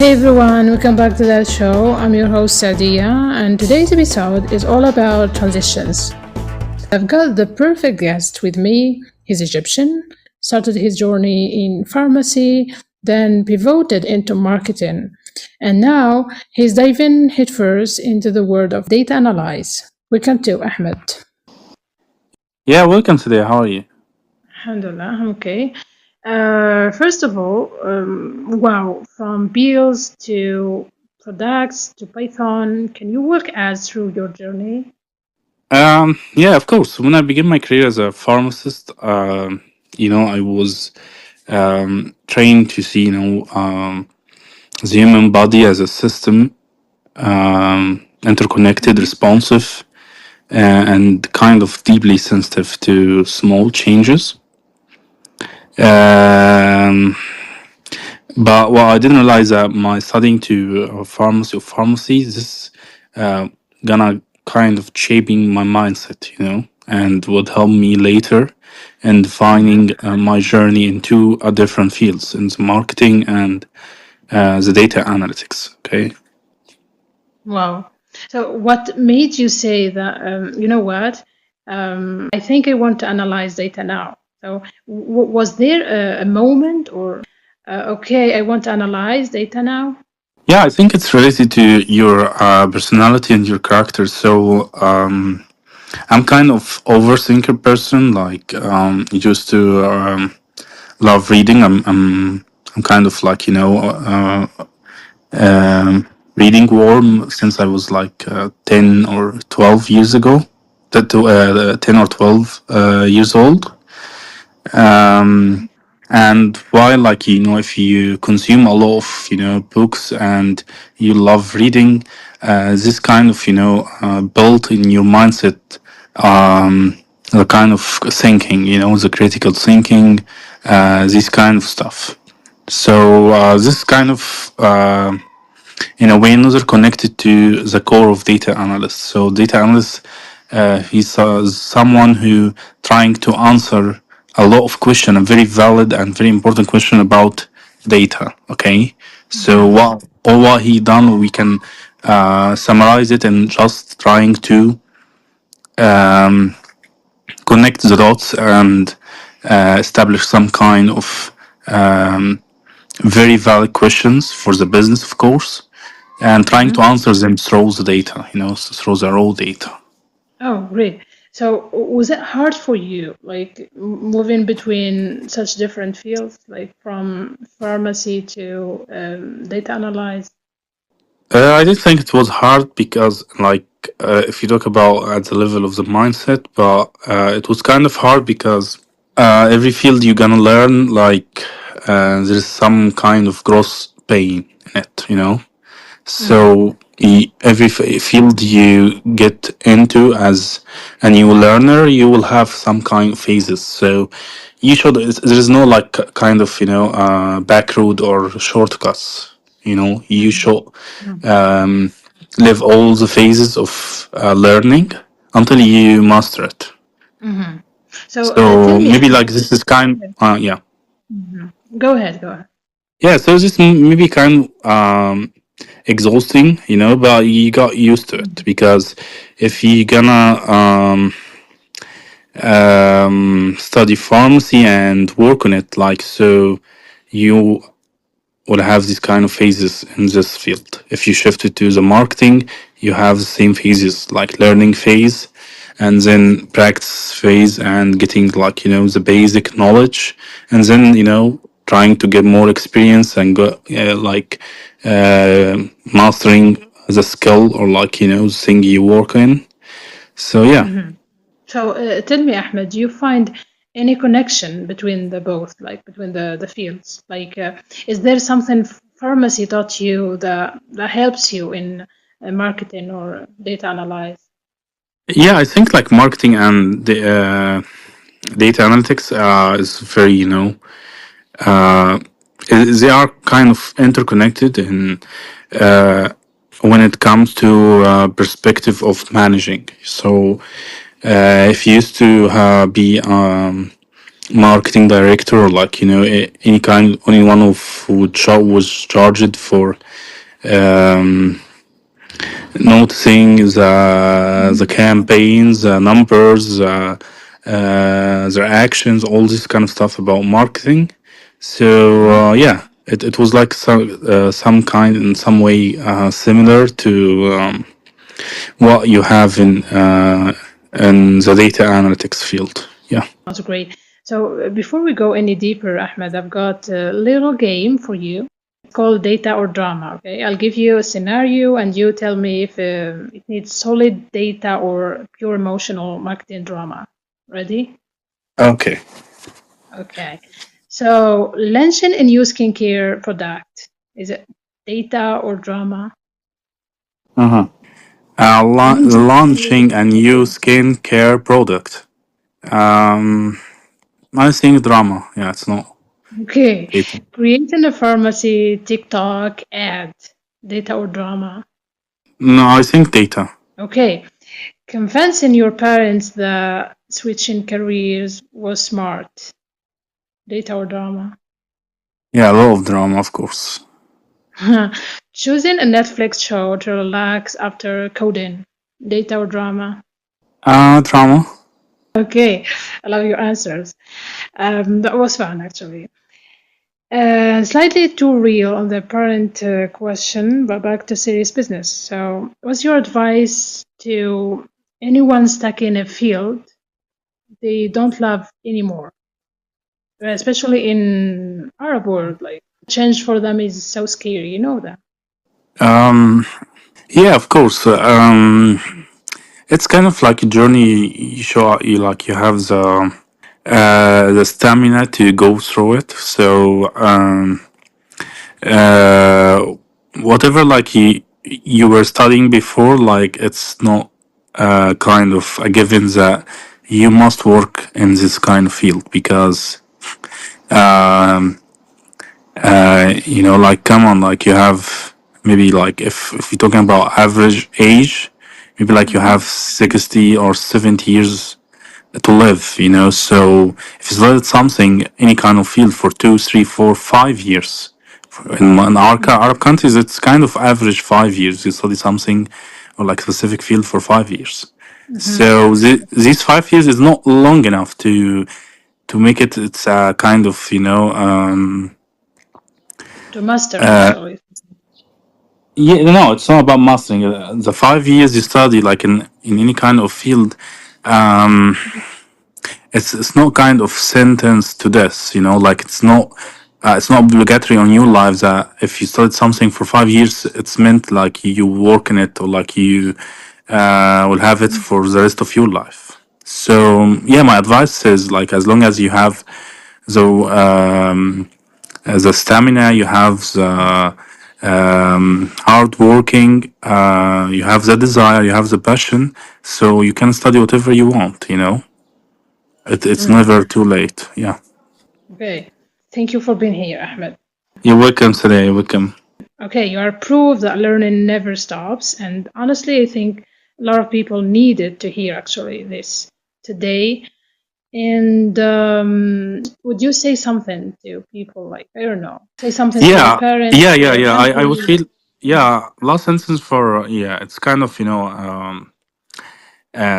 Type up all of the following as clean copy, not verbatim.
Hey everyone, welcome back to that show. I'm your host Sadia, and today's episode is all about transitions. I've got the perfect guest with me. He's Egyptian, started his journey in pharmacy, then pivoted into marketing, and now he's diving headfirst into the world of data analyze. Welcome to Ahmed. Yeah, welcome today. How are you? Alhamdulillah, I'm okay. First of all, wow, from bills to products to Python, can you walk us through your journey? Yeah, of course. When I began my career as a pharmacist, I was trained to see, the human body as a system, interconnected, Mhm. responsive, and kind of deeply sensitive to small changes. Um, but what I didn't realize that my studying to pharmacy, this uh, gonna kind of shaping my mindset, and would help me later in Mhm. defining my journey into a different fields in the marketing and the data analytics. Okay. Wow. So, what made you say that, you know what? I think I want to analyze data now. So, was there a moment or, okay, I want to analyze data now? Yeah, I think it's related to your personality and your character. So I'm kind of overthinker person. Like used to love reading. I'm kind of like reading warm since I was like 10 or 12 years ago. That 10 or 12 years old. Um, and while like if you consume a lot of books and you love reading, this kind of built in your mindset the kind of thinking, the critical thinking, this kind of stuff. So this kind of in a way another connected to the core of data analyst. So data analyst, he's someone who trying to answer a lot of question, a very valid and very important question about data. Okay, so Mhm. what he done, we can summarize it and just trying to um, connect the dots and establish some kind of um, very valid questions for the business, of course, and trying to Mhm. answer them through the data, through the raw data. Oh, great. So, was it hard for you, like moving between such different fields, like from pharmacy to data analyze? I did think it was hard because, like, if you talk about at the level of the mindset, but it was kind of hard because every field you're gonna learn, like, there's some kind of gross pain in it. Mm-hmm. So every field you get into as a new learner, you will have some kind of phases. So you should. There is no like kind of back road or shortcuts. You should um, live all the phases of learning until you master it. Mm-hmm. So, tell So me, maybe Ahmed. like this is kind. Yeah. Mhm. Go ahead, go ahead. Yeah, so this maybe kind of exhausting, but you got used to it because if you gonna study pharmacy and work on it, like so, you will have these kind of phases in this field. If you shift it to the marketing, you have the same phases like learning phase and then practice phase and getting like the basic knowledge and then trying to get more experience and go mastering the skill or like thing you work in. So yeah. Mm-hmm. So, tell me, Ahmed, do you find any connection between the both, like between the fields? Like, is there something pharmacy taught you that helps you in marketing or data analyze? Yeah, I think like marketing and the data analytics is very uh, they are kind of interconnected in uh, when it comes to perspective of managing. So if you used to be marketing director, or like any kind, anyone of who was charged for um, noticing the campaigns, the numbers, their actions, all this kind of stuff about marketing. So yeah, it was like some kind in some way similar to what you have in the data analytics field. Yeah. That's great. So before we go any deeper, Ahmed, I've got a little game for you. It's called Data or Drama. Okay, I'll give you a scenario, and you tell me if it needs solid data or pure emotional marketing drama. Ready? Okay. Okay. So launching a new skincare product, is it data or drama? Uh-huh. Launching a new skincare product. I think drama. Yeah, it's not Okay. data. Creating a pharmacy TikTok ad, data or drama? No, I think data. Okay. Convincing your parents that switching careers was smart, data or drama? Yeah, a lot of drama, of course. Choosing a Netflix show to relax after coding, data or drama? Drama. Okay, I love your answers. That was fun, actually. Slightly too real on the parent question, but back to serious business. So, what's your advice to anyone stuck in a field they don't love anymore, especially in Arab world? Like, change for them is so scary, you know that. Um, yeah, of course. It's kind of like a journey. You show you like you have the stamina to go through it. So uh, whatever like you were studying before, like it's not kind of a given that you must work in this kind of field because um, like come on, like you have maybe like if you're talking about average age, maybe like you have 60 or 70 years to live, so if you studied something, any kind of field for 2, 3, 4, 5 years, in Arab countries it's kind of average 5 years you study something or like specific field for 5 years. So these 5 years is not long enough to make it. It's a kind of To master, actually. yeah, no, it's not about mastering. The 5 years you study, like in any kind of field, um, it's not kind of sentence to this. Like it's not obligatory on your life that if you studied something for 5 years, it's meant like you work in it or like you will have it for the rest of your life. So yeah, my advice is like as long as you have the stamina, you have the hard working, you have the desire, you have the passion, so you can study whatever you want. It's never too late. Yeah. Okay, thank you for being here, Ahmed. You're welcome today. Welcome. Okay, you are proof that learning never stops, and honestly, I think a lot of people needed to hear actually this today. And would you say something to people, like, I don't know, say something to your Yeah. parents, Yeah. to Yeah. your Yeah. I would country? feel. Yeah. Last sentence for yeah. It's kind of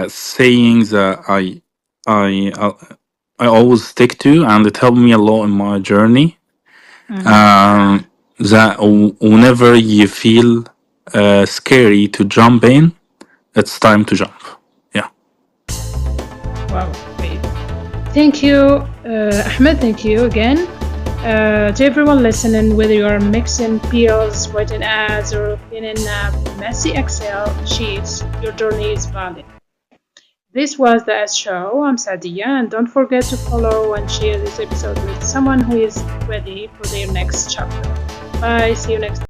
saying that I always stick to, and it helped me a lot in my journey. That whenever you feel scary to jump in, it's time to jump. Yeah. Wow, great. Thank you, Ahmed. Thank you again. To everyone listening, whether you are mixing peels, writing ads, or cleaning messy Excel sheets, your journey is valid. This was the S Show. I'm Sadia, and don't forget to follow and share this episode with someone who is ready for their next chapter. Bye. See you next time.